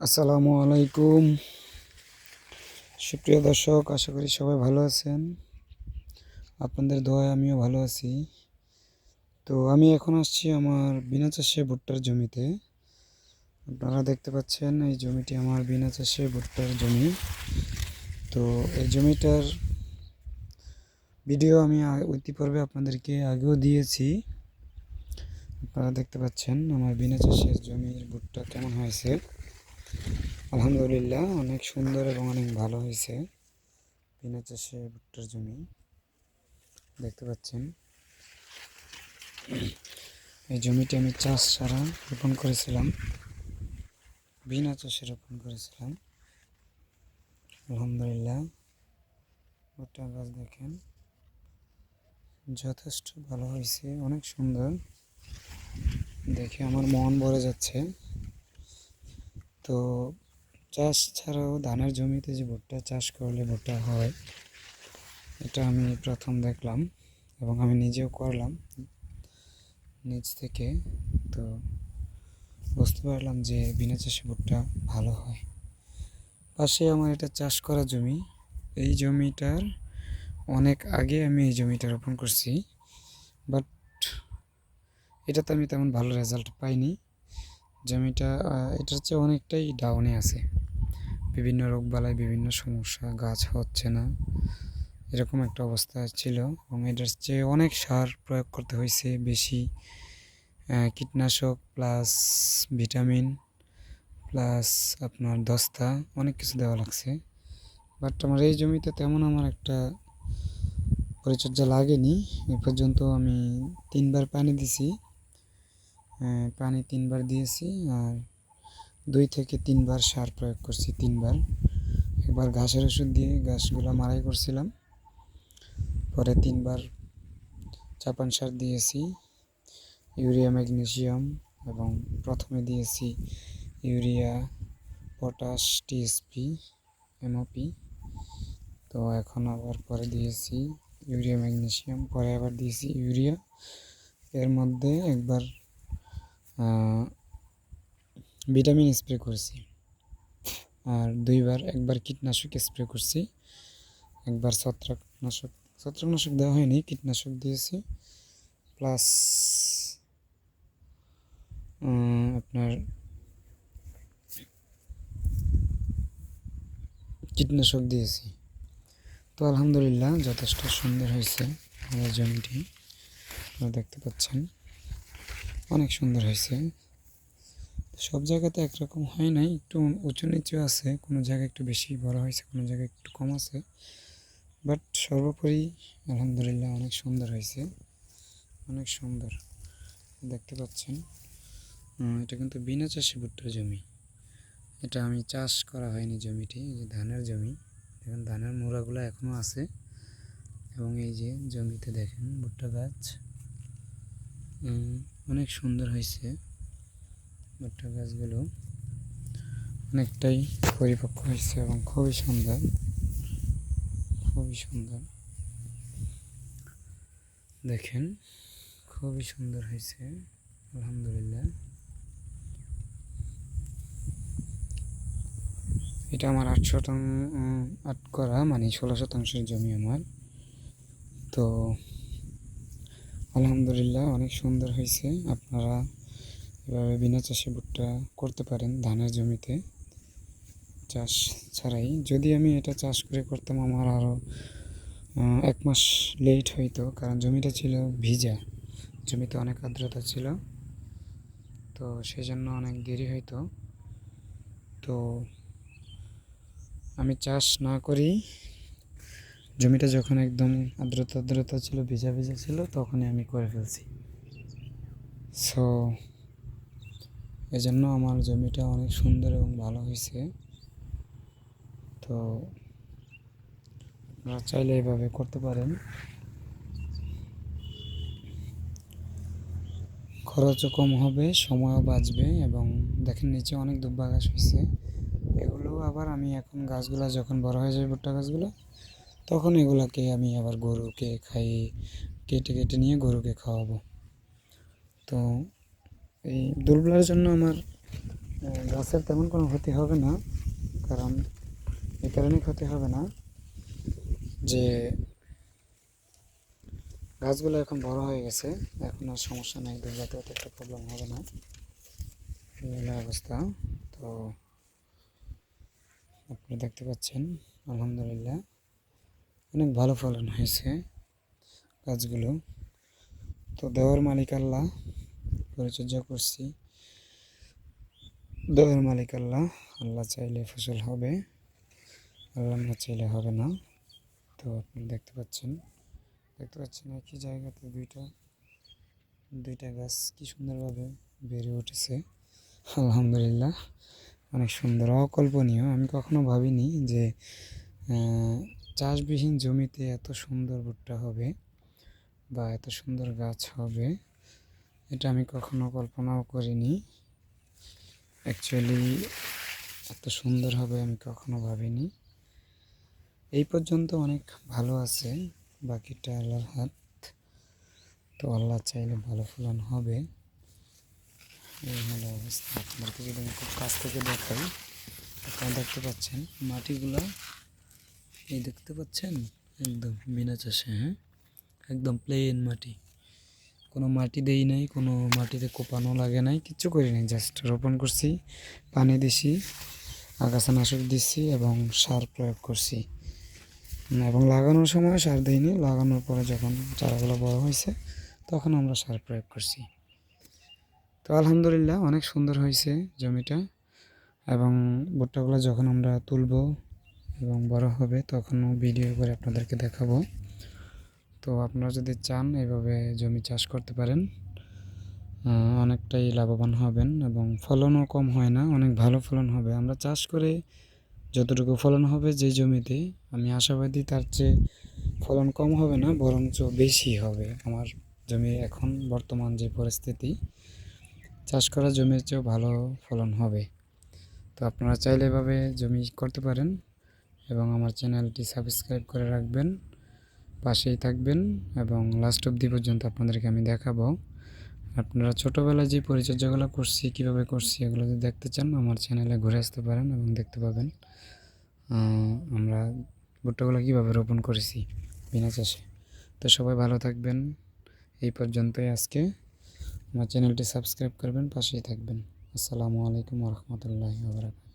আসসালামু আলাইকুম সুপ্রিয় দর্শক, আশা করি সবাই ভালো আছেন। আপনাদের দোয়ায় আমিও ভালো আছি। তো আমি এখন আসছি আমার বিনা চাষে ভুট্টার জমিতে। আপনারা দেখতে পাচ্ছেন এই জমিটি আমার বিনা চাষে ভুট্টার জমি। তো এই জমিটার ভিডিও আমি ইতিপূর্বে আপনাদেরকে আগেও দিয়েছি। আপনারা দেখতে পাচ্ছেন আমার বিনা চাষের জমির ভুট্টা কেমন হয়েছে। আলহামদুলিল্লাহ, অনেক সুন্দর এবং অনেক ভালো হয়েছে। বিনা চাষে ভুট্টার জমি দেখতে পাচ্ছেন। এই জমিটি আমি চাষ ছাড়া রোপণ করেছিলাম, বিনা চাষে রোপণ করেছিলাম। আলহামদুলিল্লাহ, ভুট্টা গাছ দেখেন যথেষ্ট ভালো হয়েছে, অনেক সুন্দর, দেখে আমার মন ভরে যাচ্ছে। তো চাষ ছাড়াও ধানের জমিতে যে ভুট্টা চাষ করলে ভুট্টা হয়, এটা আমি প্রথম দেখলাম এবং আমি নিজেও করলাম নিজ থেকে। তো বুঝতে পারলাম যে বিনা চাষে ভুট্টা ভালো হয়। পাশে আমার এটা চাষ করা জমি। এই জমিটার অনেক আগে আমি এই জমিটা রোপণ করছি, বাট এটাতে আমি তেমন ভালো রেজাল্ট পাইনি। জমিটা এটার চেয়ে অনেকটাই ডাউনে আছে, বিভিন্ন রোগবালাই, বিভিন্ন সমস্যা, গাছ হচ্ছে না, এরকম একটা অবস্থা ছিল। এবং এটার চেয়ে অনেক সার প্রয়োগ করতে হয়েছে বেশি, কীটনাশক প্লাস ভিটামিন প্লাস আপনার দস্তা, অনেক কিছু দেওয়া লাগছে। বাট আমার এই জমিতে তেমন আমার একটা পরিচর্যা লাগেনি। এ পর্যন্ত আমি 3বার পানি দিছি, পানি 3বার দিয়েছি, আর 2 থেকে 3বার সার প্রয়োগ করছি। 3বার, একবার ঘাসের ওষুধ দিয়ে ঘাসগুলো মারাই করছিলাম, পরে 3বার চাপান সার দিয়েছি, ইউরিয়া, ম্যাগনেসিয়াম, এবং প্রথমে দিয়েছি ইউরিয়া, পটাশ, টিএসপি, এমওপি। তো এখন আবার পরে দিয়েছি ইউরিয়া, ম্যাগনেসিয়াম, পরে আবার দিয়েছি ইউরিয়া। এর মধ্যে একবার ভিটামিন স্প্রে করেছি, আর 2বার, একবার কীটনাশক স্প্রে করছি, একবার ছত্রাকনাশক দেওয়া হয়নি, কীটনাশক দিয়েছি, প্লাস আপনার কীটনাশক দিয়েছি। তো আলহামদুলিল্লাহ, যথেষ্ট সুন্দর হয়েছে আমার জমিটি, আপনারা দেখতে পাচ্ছেন অনেক সুন্দর হয়েছে। সব জায়গাতে একরকম হয় নাই, একটু উঁচু নিচু আছে, কোনো জায়গায় একটু বেশি বড় হয়েছে, কোনো জায়গায় একটু কম আছে, বাট সর্বোপরি আলহামদুলিল্লাহ অনেক সুন্দর হয়েছে, অনেক সুন্দর দেখতে পাচ্ছেন। এটা কিন্তু বিনা চাষে ভুট্টার জমি, এটা আমি চাষ করা হয়নি জমিটি। এই যে ধানের জমি, দেখেন ধানের মোড়াগুলো এখনও আছে, এবং এই যে জমিতে দেখেন ভুট্টা গাছ অনেক সুন্দর হয়েছে। ভুট্টা গাছগুলো অনেকটাই পরিপক্ক হয়েছে এবং খুবই সুন্দর, খুবই সুন্দর, দেখেন খুবই সুন্দর হয়েছে আলহামদুলিল্লাহ। এটা আমার 8 করা, মানে 16 শতাংশের জমি আমার। তো আলহামদুলিল্লাহ অনেক সুন্দর হয়েছে। আপনারা এভাবে বিনা চাষে ভুট্টা করতে পারেন ধানের জমিতে, চাষ ছাড়াই। যদি আমি এটা চাষ করে করতাম, আমার আরও 1 মাস লেট হইতো, কারণ জমিটা ছিল ভিজা, জমিতে অনেক আর্দ্রতা ছিল, তো সেই জন্য অনেক দেরি হইতো। তো আমি চাষ না করি, জমিটা যখন একদম আর্দ্রতা ছিল, ভিজা ভিজা ছিল, তখনই আমি করে ফেলছি। সো এজন্য আমার জমিটা অনেক সুন্দর এবং ভালো হয়েছে। তো আপনারা চাইলে এভাবে করতে পারেন, খরচও কম হবে, সময়ও বাঁচবে। এবং দেখেন নিচে অনেক দুব্বা ঘাস হয়েছে, এগুলো আবার আমি এখন গাছগুলো যখন বড় হয়ে যাবে ভুট্টা গাছগুলো, তখন এগুলাকে আমি আবার গরুকে খাইয়ে কেটে কেটে নিয়ে গরুকে খাওয়াবো। তো এই দুর্বলের জন্য আমার গাছের তেমন কোনো ক্ষতি হবে না, কারণ এই কারণে ক্ষতি হবে না যে গাছগুলো এখন বড় হয়ে গেছে, এখন আর সমস্যা নেই, যাতায়াতে একটা প্রবলেম হবে না, এই হলো অবস্থা। তো আপনারা দেখতে পাচ্ছেন আলহামদুলিল্লাহ অনেক ভালো ফলন হয়েছে গাছগুলো। তো দেওয়ার মালিক আল্লাহ, পরিচর্যা করছি, দেওয়ার মালিক আল্লাহ, আল্লাহ চাইলে ফসল হবে, আল্লাহ না চাইলে হবে না। তো আপনি দেখতে পাচ্ছেন একই জায়গাতে দুইটা গাছ কি সুন্দরভাবে বেড়ে উঠেছে আলহামদুলিল্লাহ, অনেক সুন্দর, অকল্পনীয়। আমি কখনো ভাবিনি যে চাষবিহীন জমিতে এত সুন্দর ভুট্টা হবে বা এত সুন্দর গাছ হবে, এটা আমি কখনো কল্পনাও করিনি। অ্যাকচুয়ালি এত সুন্দর হবে আমি কখনো ভাবিনি। এই পর্যন্ত অনেক ভালো আছে, বাকিটা আল্লাহর হাত। তো আল্লাহ চাইলে ভালো ফলন হবে, এই হলো অবস্থা। আপনাদেরকে যদি আমি খুব কাছ থেকে দেখাই, আপনারা দেখতে পাচ্ছেন মাটিগুলো, এই দেখতে পাচ্ছেন একদম বিনা চাষে, হ্যাঁ, একদম প্লেন মাটি, কোনো মাটি দেই নাই, কোনো মাটিতে কোপানো লাগে নাই, কিচ্ছু করি নাই, জাস্ট রোপণ করছি, পানি দিছি, আগাছানাশক দিচ্ছি এবং সার প্রয়োগ করছি। এবং লাগানোর সময় সার দিইনি, লাগানোর পরে যখন চারাগুলো বড় হয়েছে তখন আমরা সার প্রয়োগ করছি। তো আলহামদুলিল্লাহ অনেক সুন্দর হয়েছে জমিটা, এবং ভুট্টাগুলো যখন আমরা তুলব এবং বড় হবে তখনও ভিডিও করে আপনাদেরকে দেখাবো। তো আপনারা যদি চান এভাবে জমি চাষ করতে পারেন, অনেকটাই লাভবান হবেন এবং ফলনও কম হয় না, অনেক ভালো ফলন হবে। আমরা চাষ করে যতটুকু ফলন হবে যে জমিতে, আমি আশাবাদী তার চেয়ে ফলন কম হবে না, বরঞ্চ বেশি হবে। আমার জমির এখন বর্তমান যে পরিস্থিতি, চাষ করা জমির চেয়েও ভালো ফলন হবে। তো আপনারা চাইলে এভাবে জমি করতে পারেন এবং আমার চ্যানেলটি সাবস্ক্রাইব করে রাখবেন, পাশেই থাকবেন এবং লাস্ট অবধি পর্যন্ত আপনাদেরকে আমি দেখাবো। আপনারা ছোটোবেলায় যে পরিচর্যাগুলো করছি, কীভাবে করছি, এগুলো যদি দেখতে চান আমার চ্যানেলে ঘুরে আসতে পারেন এবং দেখতে পাবেন আমরা ভুট্টাগুলো কীভাবে রোপণ করেছি বিনা চাষে। তো সবাই ভালো থাকবেন, এই পর্যন্তই আজকে। আমার চ্যানেলটি সাবস্ক্রাইব করবেন, পাশেই থাকবেন। আসসালামু আলাইকুম ওয়া রাহমাতুল্লাহি ওয়া বারাকাতুহু।